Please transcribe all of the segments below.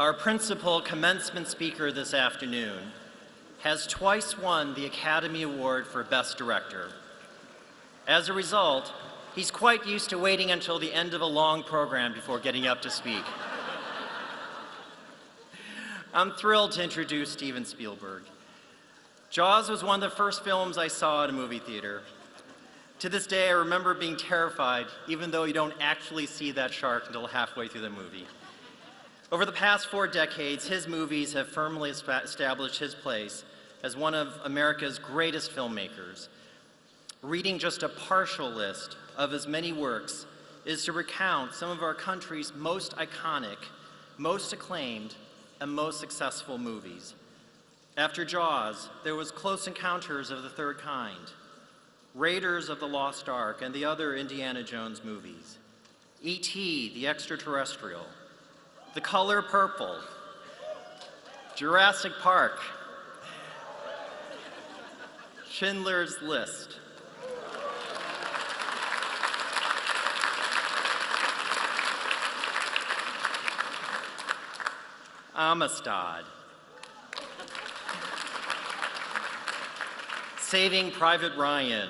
Our principal commencement speaker this afternoon has twice won the Academy Award for Best Director. As a result, he's quite used to waiting until the end of a long program before getting up to speak. I'm thrilled to introduce Steven Spielberg. Jaws was one of the first films I saw at a movie theater. To this day, I remember being terrified, even though you don't actually see that shark until halfway through the movie. Over the past 4 decades, his movies have firmly established his place as one of America's greatest filmmakers. Reading just a partial list of his many works is to recount some of our country's most iconic, most acclaimed, and most successful movies. After Jaws, there was Close Encounters of the Third Kind, Raiders of the Lost Ark, and the other Indiana Jones movies, E.T. the Extraterrestrial, The Color Purple, Jurassic Park, Schindler's List, Amistad, Saving Private Ryan,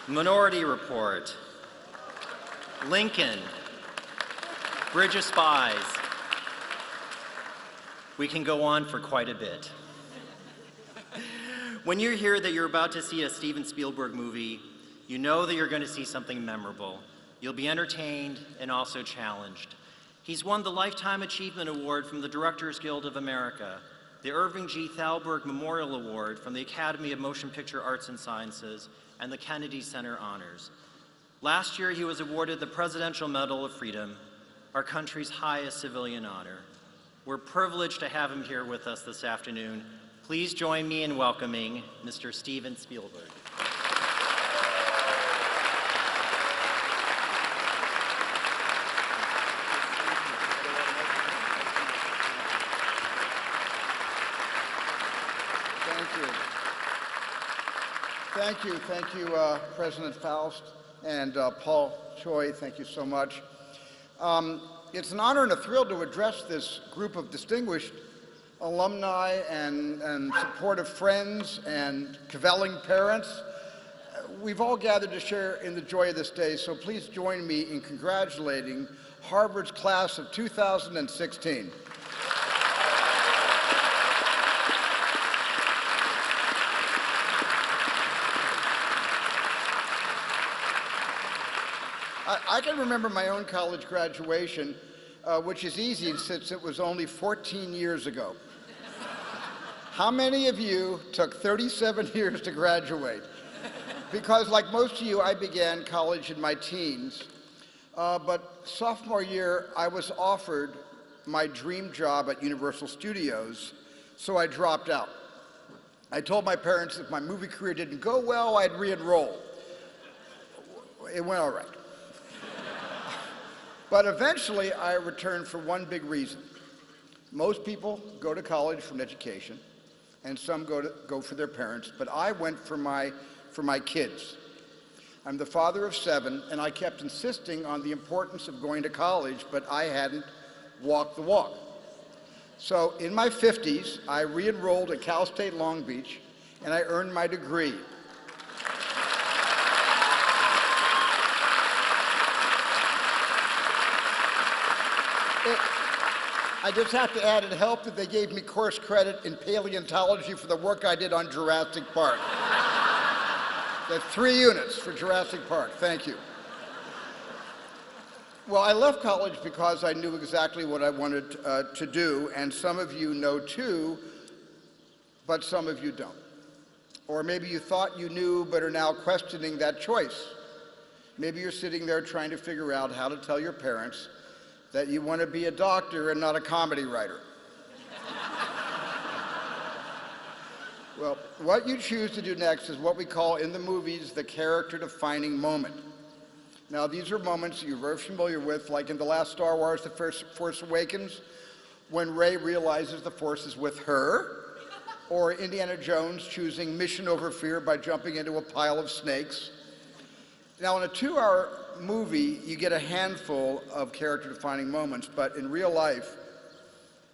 Minority Report, Lincoln, Bridge of Spies. We can go on for quite a bit. When you hear that you're about to see a Steven Spielberg movie, you know that you're going to see something memorable. You'll be entertained and also challenged. He's won the Lifetime Achievement Award from the Directors Guild of America, the Irving G. Thalberg Memorial Award from the Academy of Motion Picture Arts and Sciences, and the Kennedy Center Honors. Last year, he was awarded the Presidential Medal of Freedom, our country's highest civilian honor. We're privileged to have him here with us this afternoon. Please join me in welcoming Mr. Steven Spielberg. Thank you, President Faust and Paul Choi, thank you so much. It's an honor and a thrill to address this group of distinguished alumni and supportive friends and cavelling parents. We've all gathered to share in the joy of this day, so please join me in congratulating Harvard's class of 2016. I can remember my own college graduation, which is easy since it was only 14 years ago. How many of you took 37 years to graduate? Because like most of you, I began college in my teens, but sophomore year, I was offered my dream job at Universal Studios, so I dropped out. I told my parents if my movie career didn't go well, I'd re-enroll. It went all right. But eventually, I returned for one big reason. Most people go to college for an education, and some go for their parents, but I went for my kids. I'm the father of 7, and I kept insisting on the importance of going to college, but I hadn't walked the walk. So in my 50s, I re-enrolled at Cal State Long Beach, and I earned my degree. I just have to add, it helped that they gave me course credit in paleontology for the work I did on Jurassic Park. That's 3 units for Jurassic Park, thank you. Well, I left college because I knew exactly what I wanted to do, and some of you know too, but some of you don't. Or maybe you thought you knew, but are now questioning that choice. Maybe you're sitting there trying to figure out how to tell your parents that you want to be a doctor and not a comedy writer. Well, what you choose to do next is what we call in the movies the character-defining moment. Now, these are moments that you're very familiar with, like in the last Star Wars, The Force Awakens, when Rey realizes the Force is with her, or Indiana Jones choosing mission over fear by jumping into a pile of snakes. Now, in a 2-hour movie, you get a handful of character-defining moments, but in real life,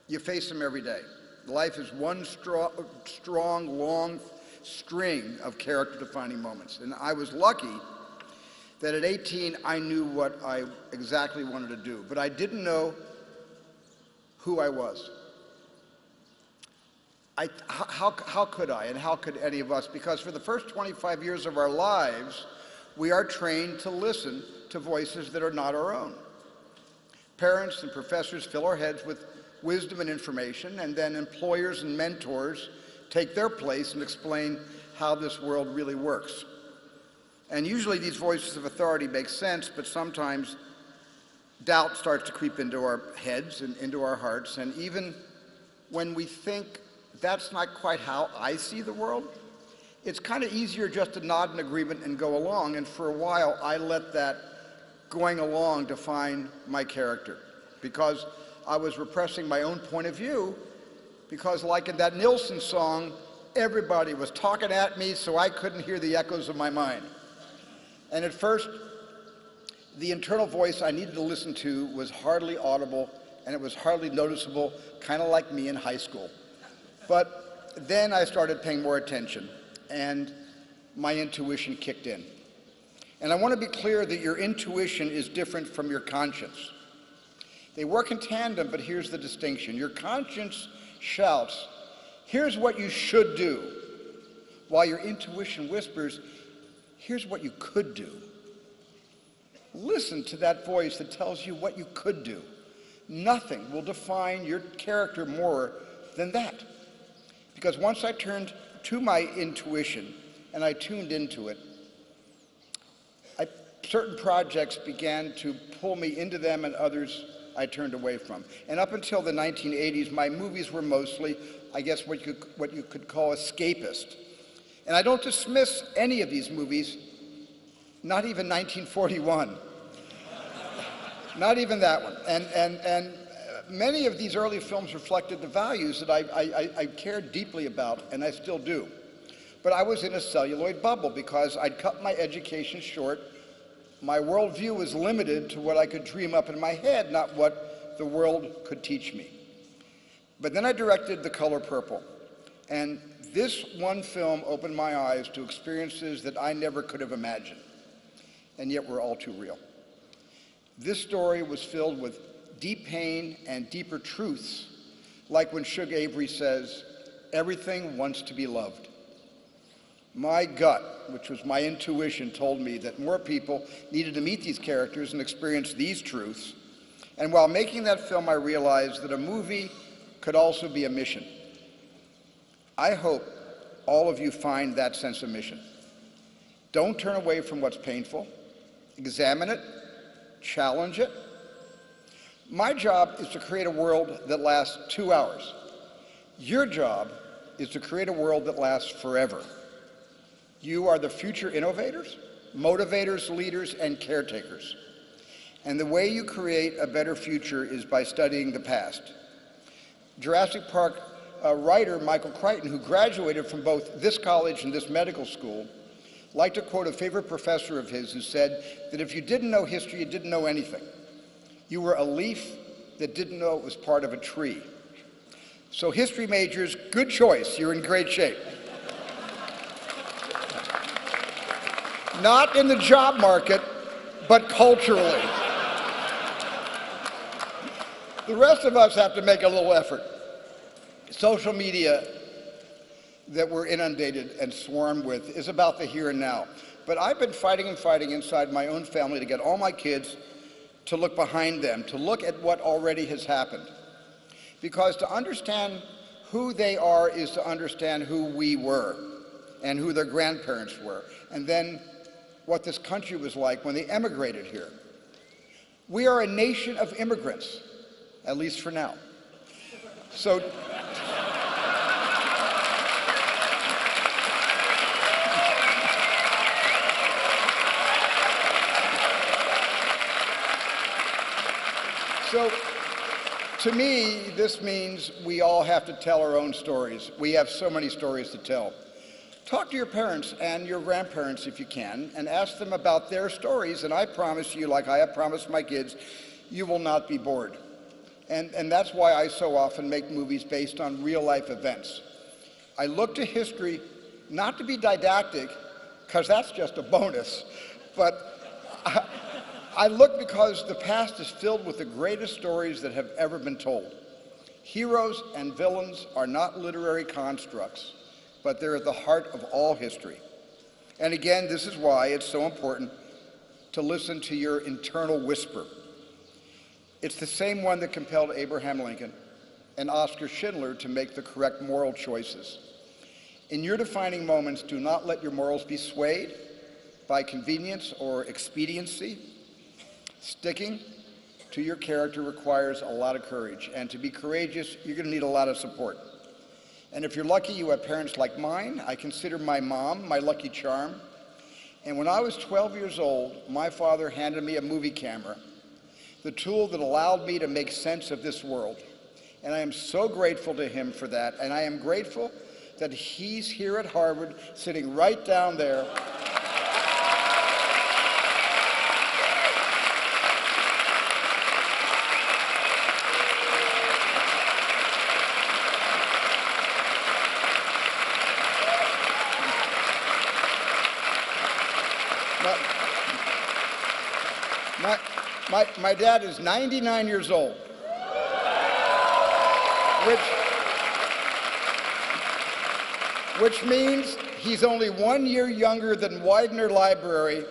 you face them every day. Life is one strong, long string of character-defining moments. And I was lucky that at 18, I knew what I exactly wanted to do, but I didn't know who I was. How could I, and how could any of us? Because for the first 25 years of our lives, we are trained to listen to voices that are not our own. Parents and professors fill our heads with wisdom and information, and then employers and mentors take their place and explain how this world really works. And usually these voices of authority make sense, but sometimes doubt starts to creep into our heads and into our hearts, and even when we think that's not quite how I see the world, it's kind of easier just to nod in agreement and go along, and for a while I let that going along define my character, because I was repressing my own point of view, because like in that Nilsson song, everybody was talking at me so I couldn't hear the echoes of my mind. And at first, the internal voice I needed to listen to was hardly audible, and it was hardly noticeable, kind of like me in high school. But then I started paying more attention, and my intuition kicked in. And I want to be clear that your intuition is different from your conscience. They work in tandem, but here's the distinction. Your conscience shouts, here's what you should do, while your intuition whispers, here's what you could do. Listen to that voice that tells you what you could do. Nothing will define your character more than that. Because once I turned to my intuition and I tuned into it, certain projects began to pull me into them, and others I turned away from. And up until the 1980s, my movies were mostly, I guess, what you could call escapist. And I don't dismiss any of these movies, not even 1941. Not even that one. And many of these early films reflected the values that I cared deeply about, and I still do. But I was in a celluloid bubble because I'd cut my education short. My worldview was limited to what I could dream up in my head, not what the world could teach me. But then I directed The Color Purple, and this one film opened my eyes to experiences that I never could have imagined, and yet were all too real. This story was filled with deep pain and deeper truths, like when Shug Avery says, everything wants to be loved. My gut, which was my intuition, told me that more people needed to meet these characters and experience these truths. And while making that film, I realized that a movie could also be a mission. I hope all of you find that sense of mission. Don't turn away from what's painful. Examine it, challenge it. My job is to create a world that lasts 2 hours. Your job is to create a world that lasts forever. You are the future innovators, motivators, leaders, and caretakers. And the way you create a better future is by studying the past. Jurassic Park writer Michael Crichton, who graduated from both this college and this medical school, liked to quote a favorite professor of his who said that if you didn't know history, you didn't know anything. You were a leaf that didn't know it was part of a tree. So history majors, good choice, you're in great shape. Not in the job market, but culturally. The rest of us have to make a little effort. Social media that we're inundated and swarmed with is about the here and now. But I've been fighting and fighting inside my own family to get all my kids to look behind them, to look at what already has happened. Because to understand who they are is to understand who we were and who their grandparents were, and then what this country was like when they emigrated here. We are a nation of immigrants, at least for now. So, to me, this means we all have to tell our own stories. We have so many stories to tell. Talk to your parents and your grandparents if you can, and ask them about their stories, and I promise you, like I have promised my kids, you will not be bored. And that's why I so often make movies based on real-life events. I look to history not to be didactic, because that's just a bonus, but I look because the past is filled with the greatest stories that have ever been told. Heroes and villains are not literary constructs, but they're at the heart of all history. And again, this is why it's so important to listen to your internal whisper. It's the same one that compelled Abraham Lincoln and Oskar Schindler to make the correct moral choices. In your defining moments, do not let your morals be swayed by convenience or expediency. Sticking to your character requires a lot of courage, and to be courageous, you're going to need a lot of support. And if you're lucky you have parents like mine, I consider my mom my lucky charm. And when I was 12 years old, my father handed me a movie camera, the tool that allowed me to make sense of this world. And I am so grateful to him for that, and I am grateful that he's here at Harvard, sitting right down there. My dad is 99 years old, which means he's only 1 year younger than Widener Library,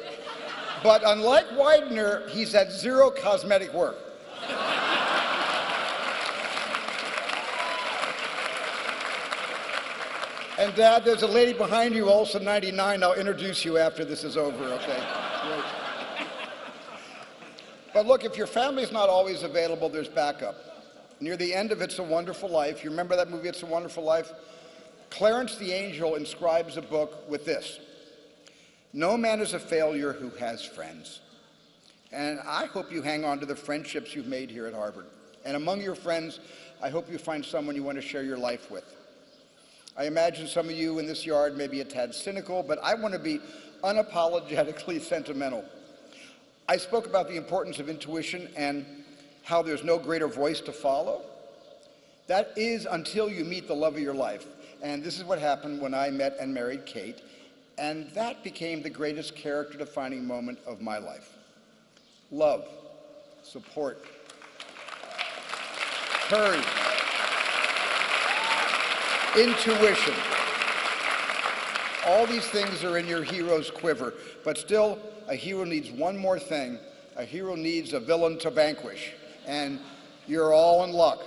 but unlike Widener, he's had zero cosmetic work. And Dad, there's a lady behind you, also 99. I'll introduce you after this is over, okay? Great. But look, if your family's not always available, there's backup. Near the end of It's a Wonderful Life, you remember that movie, It's a Wonderful Life? Clarence the Angel inscribes a book with this: "No man is a failure who has friends." And I hope you hang on to the friendships you've made here at Harvard. And among your friends, I hope you find someone you want to share your life with. I imagine some of you in this yard may be a tad cynical, but I want to be unapologetically sentimental. I spoke about the importance of intuition and how there's no greater voice to follow. That is until you meet the love of your life. And this is what happened when I met and married Kate, and that became the greatest character-defining moment of my life. Love, support, courage, intuition. All these things are in your hero's quiver, but still, a hero needs one more thing. A hero needs a villain to vanquish, and you're all in luck.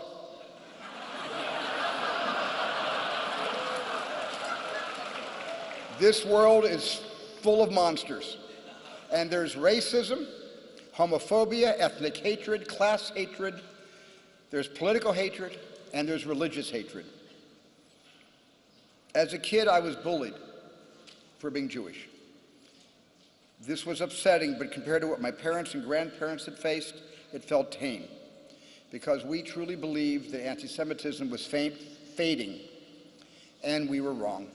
This world is full of monsters, and there's racism, homophobia, ethnic hatred, class hatred, there's political hatred, and there's religious hatred. As a kid, I was bullied for being Jewish. This was upsetting, but compared to what my parents and grandparents had faced, it felt tame, because we truly believed that anti-Semitism was fading, and we were wrong.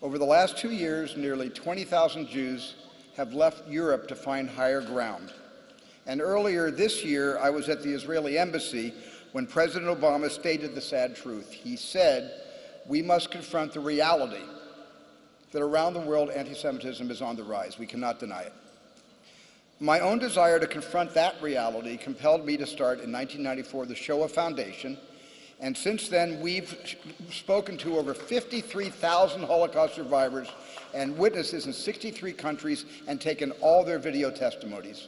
Over the last 2 years, nearly 20,000 Jews have left Europe to find higher ground. And earlier this year, I was at the Israeli embassy when President Obama stated the sad truth. He said, "We must confront the reality that around the world anti-Semitism is on the rise. We cannot deny it." My own desire to confront that reality compelled me to start in 1994 the Shoah Foundation, and since then we've spoken to over 53,000 Holocaust survivors and witnesses in 63 countries and taken all their video testimonies.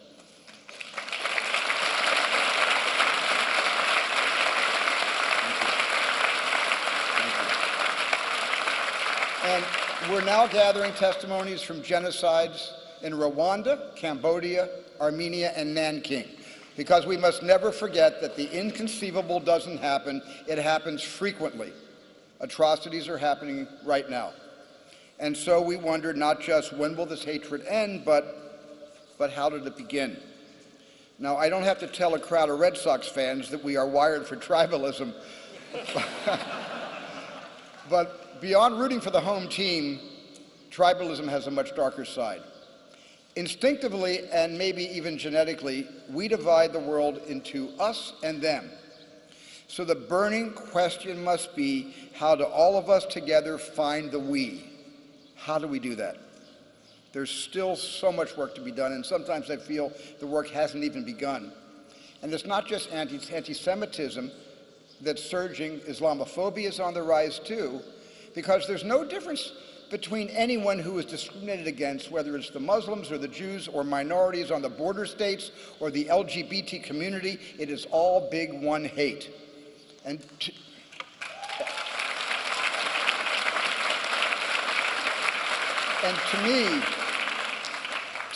And we're now gathering testimonies from genocides in Rwanda, Cambodia, Armenia, and Nanking, because we must never forget that the inconceivable doesn't happen, it happens frequently. Atrocities are happening right now. And so we wondered not just when will this hatred end, but how did it begin? Now, I don't have to tell a crowd of Red Sox fans that we are wired for tribalism. But beyond rooting for the home team, tribalism has a much darker side. Instinctively, and maybe even genetically, we divide the world into us and them. So the burning question must be, how do all of us together find the we? How do we do that? There's still so much work to be done, and sometimes I feel the work hasn't even begun. And it's not just anti-Semitism that's surging. Islamophobia is on the rise too, because there's no difference between anyone who is discriminated against, whether it's the Muslims or the Jews or minorities on the border states or the LGBT community. It is all big one hate. And to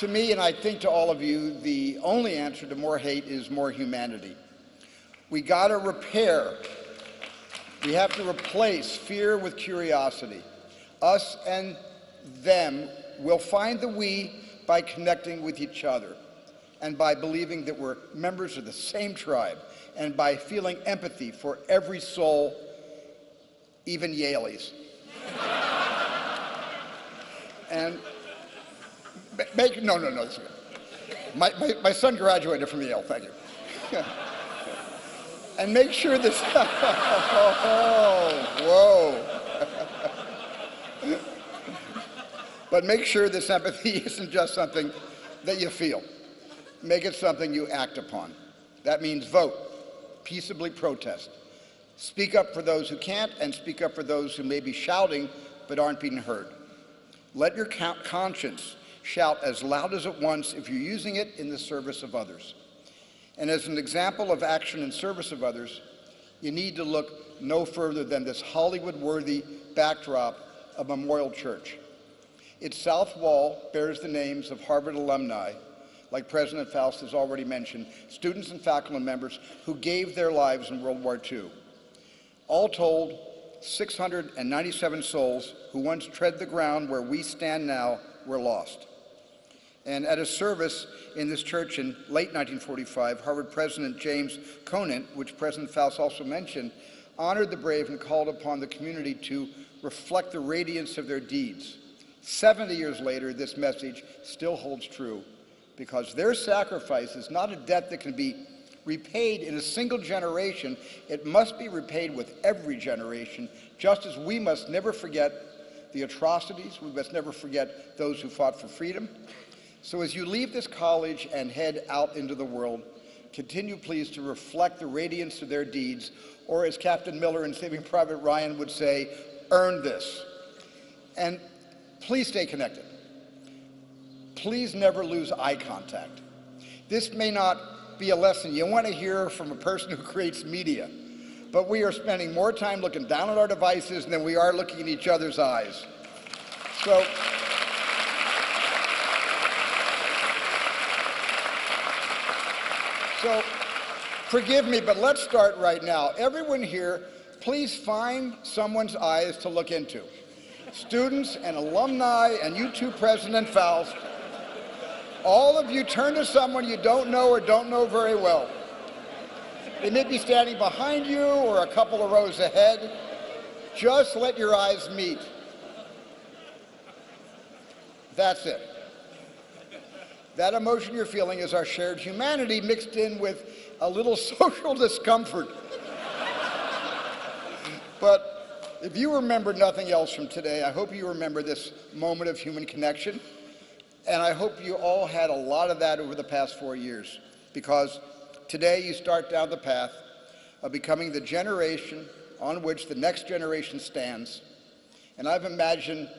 me, and I think to all of you, the only answer to more hate is more humanity. We gotta repair. We have to replace fear with curiosity. Us and them will find the we by connecting with each other and by believing that we're members of the same tribe and by feeling empathy for every soul, even Yaleys. And no, it's okay. My son graduated from Yale, thank you. And make sure this, But make sure this empathy isn't just something that you feel. Make it something you act upon. That means vote, peaceably protest. Speak up for those who can't, and speak up for those who may be shouting but aren't being heard. Let your conscience shout as loud as it wants if you're using it in the service of others. And as an example of action in service of others, you need to look no further than this Hollywood-worthy backdrop of Memorial Church. Its south wall bears the names of Harvard alumni, like President Faust has already mentioned, students and faculty members who gave their lives in World War II. All told, 697 souls who once tread the ground where we stand now were lost. And at a service in this church in late 1945, Harvard President James Conant, which President Faust also mentioned, honored the brave and called upon the community to reflect the radiance of their deeds. 70 years later, this message still holds true, because their sacrifice is not a debt that can be repaid in a single generation. It must be repaid with every generation, just as we must never forget the atrocities. We must never forget those who fought for freedom. So as you leave this college and head out into the world, continue please to reflect the radiance of their deeds, or as Captain Miller in Saving Private Ryan would say, earn this. And please stay connected. Please never lose eye contact. This may not be a lesson you want to hear from a person who creates media, but we are spending more time looking down at our devices than we are looking in each other's eyes. So forgive me, but let's start right now. Everyone here, please find someone's eyes to look into. Students and alumni, and you too, President Faust. All of you turn to someone you don't know or don't know very well. They may be standing behind you or a couple of rows ahead. Just let your eyes meet. That's it. That emotion you're feeling is our shared humanity mixed in with a little social discomfort. But if you remember nothing else from today, I hope you remember this moment of human connection. And I hope you all had a lot of that over the past 4 years, because today you start down the path of becoming the generation on which the next generation stands. And I've imagined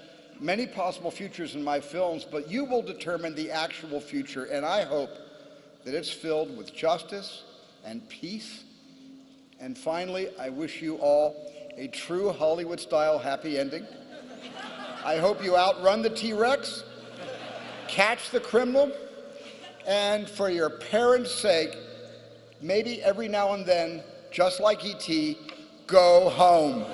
many possible futures in my films, but you will determine the actual future, and I hope that it's filled with justice and peace. And finally, I wish you all a true Hollywood-style happy ending. I hope you outrun the T-Rex, catch the criminal, and for your parents' sake, maybe every now and then, just like E.T., go home.